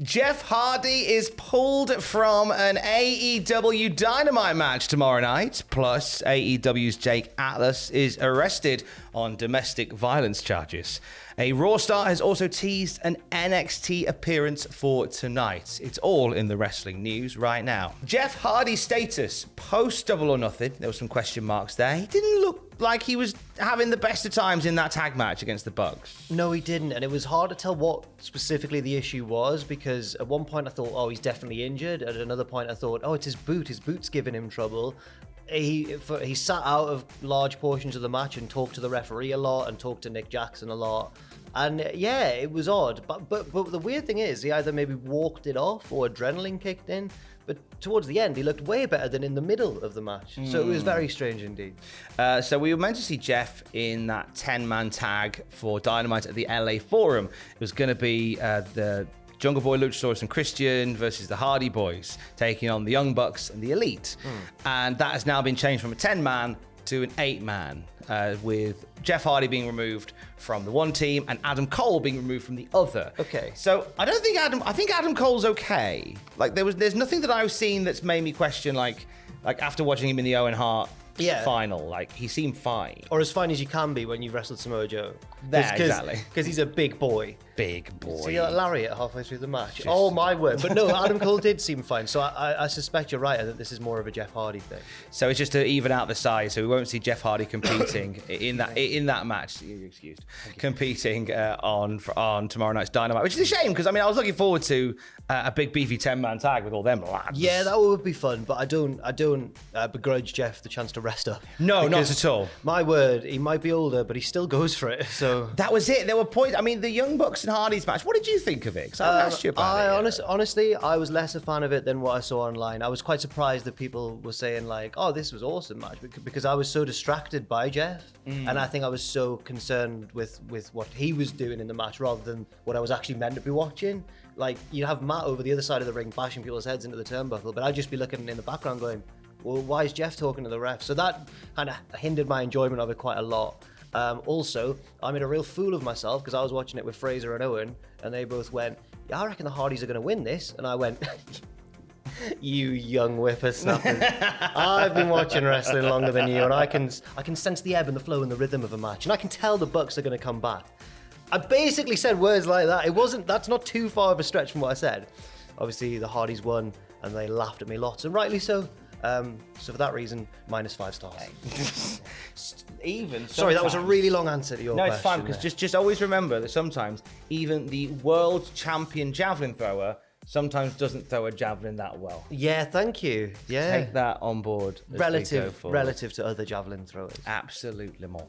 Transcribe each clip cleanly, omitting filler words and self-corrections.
Jeff Hardy is pulled from an AEW Dynamite match tomorrow night. Plus, AEW's Jake Atlas is arrested on domestic violence charges. A Raw star has also teased an NXT appearance for tonight. It's all in the wrestling news right now. Jeff Hardy's status post Double or Nothing. There were some question marks there. He didn't look like he was having the best of times in that tag match against the Bucks. No, he didn't. And it was hard to tell what specifically the issue was, because at one point I thought, oh, he's definitely injured. At another point I thought, oh, it's his boot. His boot's giving him trouble. He sat out of large portions of the match and talked to the referee a lot and talked to Nick Jackson a lot. And yeah, it was odd. But the weird thing is, he either maybe walked it off or adrenaline kicked in. But towards the end, he looked way better than in the middle of the match. So it was very strange indeed. So we were meant to see Jeff in that 10-man tag for Dynamite at the LA Forum. It was going to be the Jungle Boy, Luchasaurus and Christian versus the Hardy Boys, taking on the Young Bucks and the Elite. And that has now been changed from a 10-man to an 8-man, with Jeff Hardy being removed from the one team and Adam Cole being removed from the other. Okay. So I think Adam Cole's okay. Like there's nothing that I've seen that's made me question like after watching him in the Owen Hart final, like he seemed fine. Or as fine as you can be when you've wrestled Samoa Joe. Exactly. Because he's a big boy. Big boy. So you're like lariat halfway through the match. Oh my word. But no, Adam Cole did seem fine. So I suspect you're right that this is more of a Jeff Hardy thing. So it's just to even out the size, so we won't see Jeff Hardy competing in that match. You're excused. Competing on tomorrow night's Dynamite, which is a shame because I was looking forward to a big beefy 10-man tag with all them lads. Yeah, that would be fun. But I don't begrudge Jeff the chance to rest up. No, not at all. My word, he might be older, but he still goes for it. So that was it. There were points. The Young Bucks and Hardy's match. What did you think of it? Because I asked you about it. Honestly, I was less a fan of it than what I saw online. I was quite surprised that people were saying like, "Oh, this was awesome match," because I was so distracted by Jeff, and I think I was so concerned with what he was doing in the match rather than what I was actually meant to be watching. Like you have Matt over the other side of the ring bashing people's heads into the turnbuckle, but I'd just be looking in the background going, well, why is Jeff talking to the ref? So that kind of hindered my enjoyment of it quite a lot. Also, I made a real fool of myself because I was watching it with Fraser and Owen, and they both went, yeah, I reckon the Hardys are going to win this. And I went, you young whippersnappers. I've been watching wrestling longer than you, and I can sense the ebb and the flow and the rhythm of a match, and I can tell the Bucks are going to come back. I basically said words like that. That's not too far of a stretch from what I said. Obviously, the Hardys won, and they laughed at me lots, and rightly so. So for that reason, -5 stars. Sorry, that was a really long answer to your question. No, it's fine, because just always remember that sometimes even the world champion javelin thrower sometimes doesn't throw a javelin that well. Yeah, thank you. Yeah. Take that on board. Relative to other javelin throwers. Absolutely more.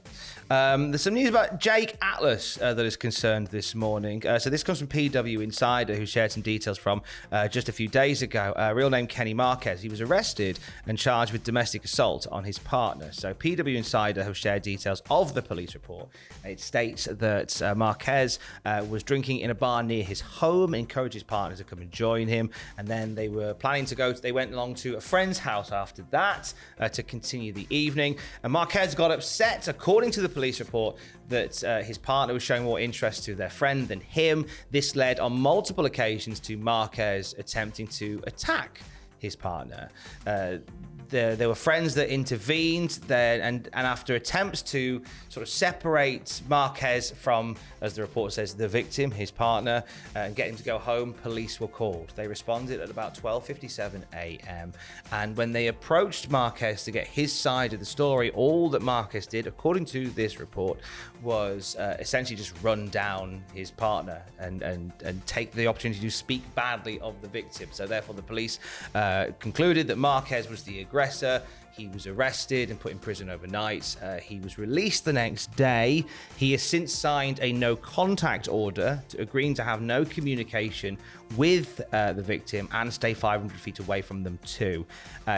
There's some news about Jake Atlas that is concerned this morning. So this comes from PW Insider, who shared some details from just a few days ago. Real name Kenny Marquez. He was arrested and charged with domestic assault on his partner. So PW Insider have shared details of the police report. It states that Marquez was drinking in a bar near his home, encouraged his partner to come and join him, and then they were planning to they went along to a friend's house after that to continue the evening. And Marquez got upset, according to the police report, that his partner was showing more interest to their friend than him. This led on multiple occasions to Marquez attempting to attack his partner. There were friends that intervened there, and after attempts to sort of separate Marquez from, as the report says, the victim, his partner, and get him to go home, police were called. They responded at about 12:57 a.m. And when they approached Marquez to get his side of the story, all that Marquez did, according to this report, was essentially just run down his partner and take the opportunity to speak badly of the victim. So therefore the police concluded that Marquez was the aggressor. He was arrested and put in prison overnight. He was released the next day. He has since signed a no-contact order, agreeing to have no communication with the victim and stay 500 feet away from them too.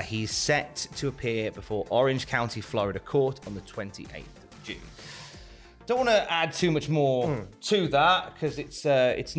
He's set to appear before Orange County, Florida court on the 28th of June. Don't want to add too much more to that because it's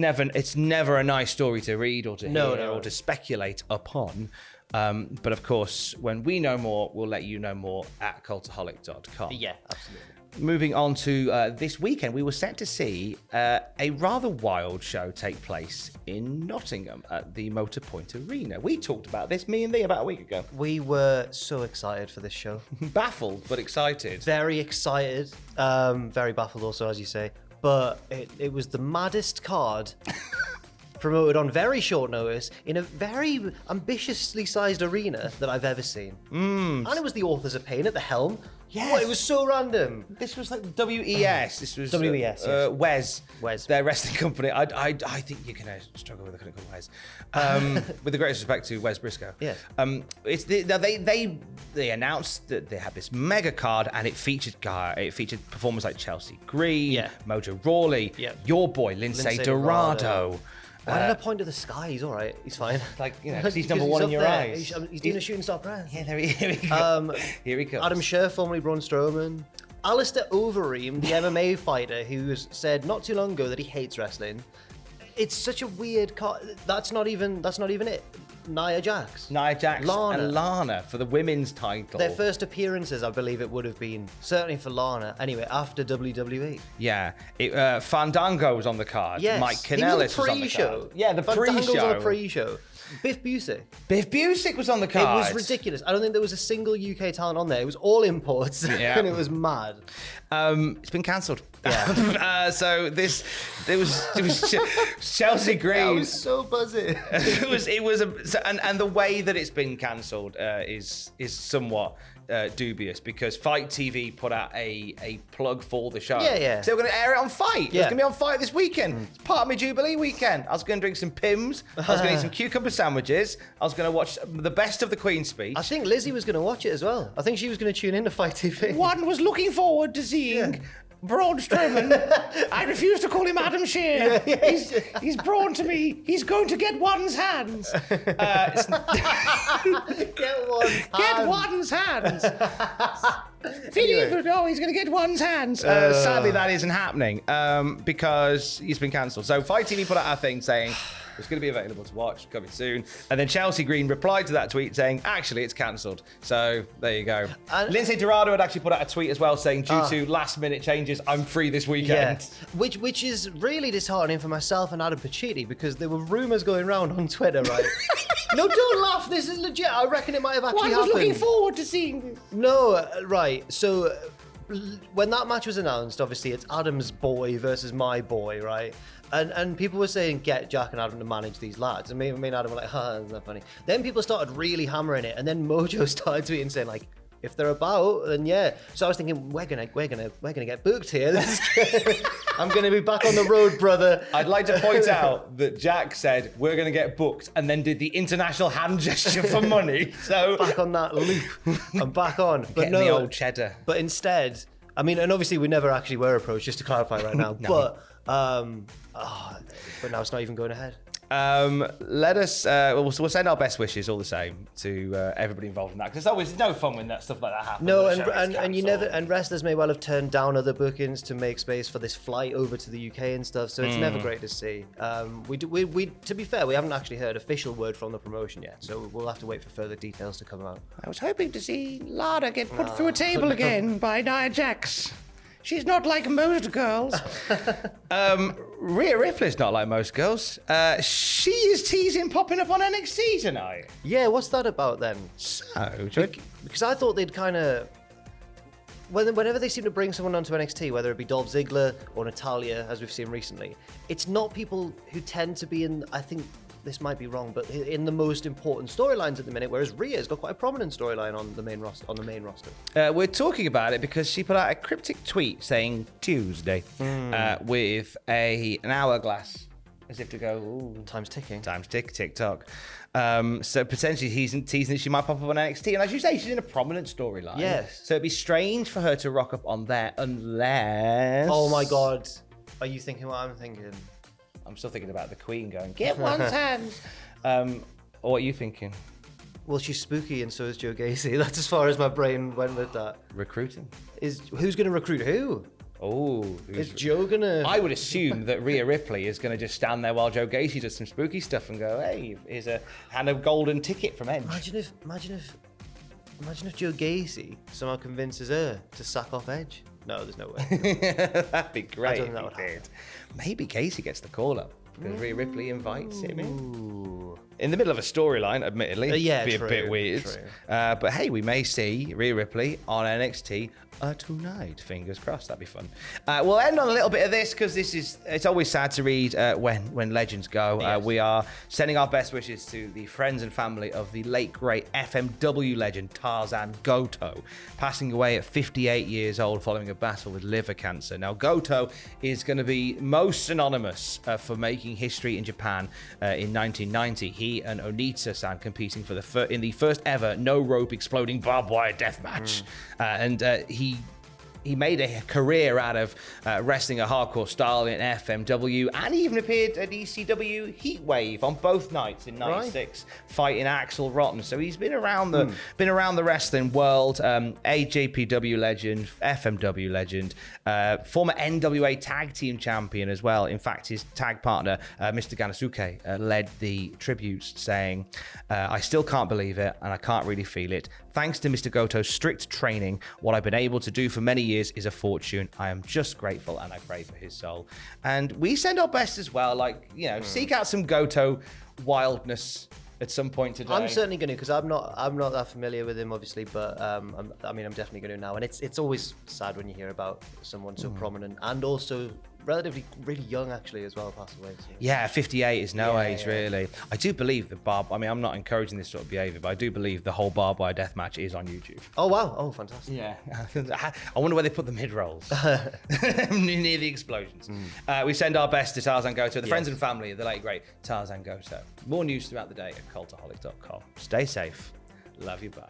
never a nice story to read or to hear or to speculate upon. But of course, when we know more, we'll let you know more at cultaholic.com. Yeah, absolutely. moving on to this weekend, we were set to see a rather wild show take place in Nottingham at the Motor Point Arena. We talked about this, me and thee, about a week ago. We were so excited for this show. Baffled, but excited. Very excited. Very baffled also, as you say. But it was the maddest card promoted on very short notice in a very ambitiously sized arena that I've ever seen. And it was the Authors of Pain at the helm. Yes. What, it was so random. This was like WES. This was WES, yes. Wes, their wrestling company. I think you're gonna struggle with a company called Wes. With the greatest respect to Wes Briscoe. Yeah. It's they announced that they had this mega card and it featured performers like Chelsea Green, Mojo Rawley, your boy Lindsay Dorado. Why did I point to the sky? He's all right. He's fine. Like, he's number one in your eyes. He's doing a shooting star press. Yeah, here he goes. Here he comes. Adam Scherr, formerly Braun Strowman. Alistair Overeem, the MMA fighter who said not too long ago that he hates wrestling. It's such a weird card. That's not even it. Nia Jax, and Lana for the women's title. Their first appearances, I believe it would have been, certainly for Lana, anyway, after WWE. Yeah. Fandango was on the card. Yes. Mike Kanellis was on the card. Yeah, the Fandango's pre-show. on the pre-show. Biff Busick was on the card. It was ridiculous. I don't think there was a single UK talent on there. It was all imports, and it was mad. It's been cancelled. Yeah. So it was Chelsea Green. I was so buzzing. And the way that it's been cancelled is somewhat dubious because Fight TV put out a plug for the show. Yeah. So they were going to air it on Fight. It's going to be on Fight this weekend. It's part of my Jubilee weekend. I was going to drink some Pims. I was going to eat some cucumber sandwiches. I was going to watch the best of the Queen's speech. I think Lizzie was going to watch it as well. I think she was going to tune in to Fight TV. One was looking forward to seeing Braun Strowman. I refuse to call him Adam Scherr. He's Braun to me. He's going to get one's hands. Get one's hands. Philippe, no, he's going to get one's hands. Sadly, that isn't happening because he's been cancelled. So Fight TV put out a thing saying it's going to be available to watch coming soon. And then Chelsea Green replied to that tweet saying, actually, it's cancelled. So there you go. And Lindsay Dorado had actually put out a tweet as well saying, due to last minute changes, I'm free this weekend. Yeah. Which is really disheartening for myself and Adam Pacitti because there were rumours going around on Twitter, right? No, don't laugh. This is legit. I reckon it might have actually happened. I was looking forward to seeing this. No, right. So when that match was announced, obviously it's Adam's boy versus my boy, right? And people were saying, get Jack and Adam to manage these lads. And me and Adam were like, isn't that funny? Then people started really hammering it. And then Mojo started tweeting saying, like, if they're about, then yeah. So I was thinking, we're gonna get booked here. I'm gonna be back on the road, brother. I'd like to point out that Jack said we're gonna get booked, and then did the international hand gesture for money. So back on that loop. I'm back on. But getting the old cheddar. But instead, I mean, and obviously we never actually were approached. Just to clarify right now, No. But now it's not even going ahead. Let us. We'll send our best wishes all the same to everybody involved in that because it's always no fun when that stuff like that happens. No, and you never, and wrestlers may well have turned down other bookings to make space for this flight over to the UK and stuff. So it's never great to see. We to be fair, we haven't actually heard official word from the promotion yet, so we'll have to wait for further details to come out. I was hoping to see Lana get put through a table again by Nia Jax. She's not like most girls. Rhea Ripley's not like most girls. She is teasing popping up on NXT tonight. Yeah, what's that about then? So, because I thought they'd kind of... Whenever they seem to bring someone onto NXT, whether it be Dolph Ziggler or Natalya, as we've seen recently, it's not people who tend to be in, I think... This might be wrong, but in the most important storylines at the minute, whereas Rhea's got quite a prominent storyline on the main roster. We're talking about it because she put out a cryptic tweet saying Tuesday with an hourglass, as if to go, ooh, time's ticking. Tick-tock. So potentially he's teasing that she might pop up on NXT, and as you say, she's in a prominent storyline. Yes. So it'd be strange for her to rock up on there unless. Oh my God, are you thinking what I'm thinking? I'm still thinking about the Queen going, get one's hands. Or what are you thinking? Well, she's spooky and so is Joe Gacy. That's as far as my brain went with that. Recruiting? Who's going to recruit who? Oh. Is Joe going to... I would assume that Rhea Ripley is going to just stand there while Joe Gacy does some spooky stuff and go, hey, here's a golden ticket from Edge. Imagine if Joe Gacy somehow convinces her to sack off Edge. No, there's no way. That'd be great. I don't think if that would he did. Maybe Casey gets the call up because Rhea Ripley invites him in the middle of a storyline. Admittedly, Yeah, be true, a bit weird. true. But hey, we may see Rhea Ripley on NXT tonight. Fingers crossed. That'd be fun. We'll end on a little bit of this because it's always sad to read when legends go. Yes. We are sending our best wishes to the friends and family of the late great FMW legend Tarzan Goto, passing away at 58 years old following a battle with liver cancer. Now, Goto is going to be most synonymous for making history in Japan in 1990. He and Onita-san competing for in the first ever no rope exploding barbed wire death match, and he made a career out of wrestling a hardcore style in FMW, and he even appeared at ECW Heatwave on both nights in '96, fighting Axel Rotten. So he's been around the wrestling world. AJPW legend, FMW legend, former NWA Tag Team Champion as well. In fact, his tag partner, Mr. Ganasuke, led the tributes, saying, "I still can't believe it, and I can't really feel it. Thanks to Mr. Goto's strict training, what I've been able to do for many years is a fortune. I am just grateful, and I pray for his soul." And we send our best as well. Seek out some Goto wildness at some point today. I'm certainly going to, because I'm not that familiar with him, obviously, but I'm definitely going to now. And it's always sad when you hear about someone so prominent and also relatively really young, actually, as well, passed away. So. Yeah, 58 is no age, really. I do believe I'm not encouraging this sort of behaviour, but I do believe the whole barbed wire death match is on YouTube. Oh, wow. Oh, fantastic. Yeah. I wonder where they put the mid-rolls. Near the explosions. We send our best to Tarzan Goto, the friends and family of the late, great Tarzan Goto. More news throughout the day at cultaholic.com. Stay safe. Love you. Bye.